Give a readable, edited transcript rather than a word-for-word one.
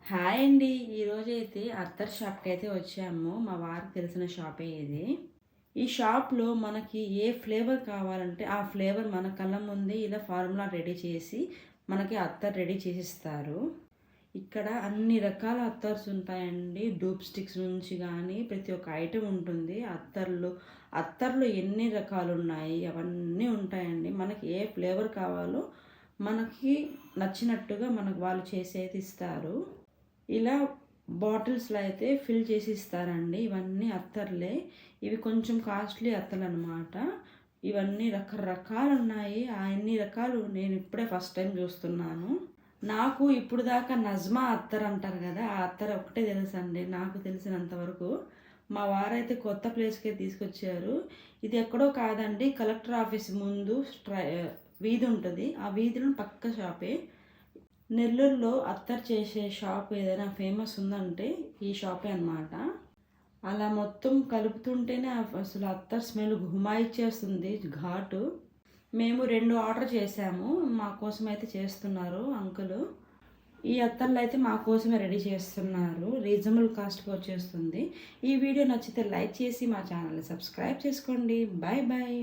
Hi అండి. ఈరోజైతే అత్తర్ షాప్‌కి అయితే వచ్చాము. మా వారికి తెలిసిన షాపే ఇది. ఈ షాప్‌లో మనకి ఏ ఫ్లేవర్ కావాలంటే ఆ ఫ్లేవర్ మన కళ్ళ ముందే ఇలా ఫార్ములా రెడీ చేసి మనకి అత్తర్ రెడీ చేసిస్తారు. ఇక్కడ అన్ని రకాల అత్తర్స్ ఉంటాయండి. డూప్ స్టిక్స్ నుంచి గానీ ప్రతి ఒక్క ఐటెం ఉంటుంది. అత్తర్లు ఎన్ని రకాలున్నాయి అవన్నీ ఉంటాయండి. మనకి ఏ ఫ్లేవర్ కావాలో మనకి నచ్చినట్టుగా మనకు వాళ్ళు చేసి అయితే ఇస్తారు. ఇలా బాటిల్స్‌లో అయితే ఫిల్ చేసి ఇస్తారండి. ఇవన్నీ అత్తర్లే. ఇవి కొంచెం కాస్ట్‌లీ అత్తర్లనమాట. ఇవన్నీ రకరకాలున్నాయి. అన్ని రకాలు నేను ఇప్పుడే ఫస్ట్ టైం చూస్తున్నాను. నాకు ఇప్పుడు దాకా నజ్మా అత్తర్ అంటారు కదా! ఆ అత్తర్ ఒక్కటే తెలుసండి నాకు తెలిసినంత వరకు. మా వారైతే కొత్త ప్లేస్‌కే తీసుకొచ్చారు. ఇది ఎక్కడో కాదండి, కలెక్టర్ ఆఫీస్ ముందు వీధి ఉంటది. ఆ వీధిలో పక్క షాపే. నెల్లూరులో అత్తర్ చేసే షాప్ ఏదైనా ఫేమస్ ఉందంటే ఈ షాపే అనమాట. అలా మొత్తం కలుపుతుంటేనే అసలు అత్తర్ స్మెల్ గుమాయిచ్చేస్తుంది ఘాటు. మేము 2 ఆర్డర్ చేసాము. మా కోసం అయితే చేస్తున్నారు అంకులు. ఈ అత్తర్లు అయితే మా కోసమే రెడీ చేస్తున్నారు. రీజనబుల్ కాస్ట్‌కి వచ్చేస్తుంది. ఈ వీడియో నచ్చితే లైక్ చేసి మా ఛానల్‌ని సబ్స్క్రైబ్ చేసుకోండి. Bye bye.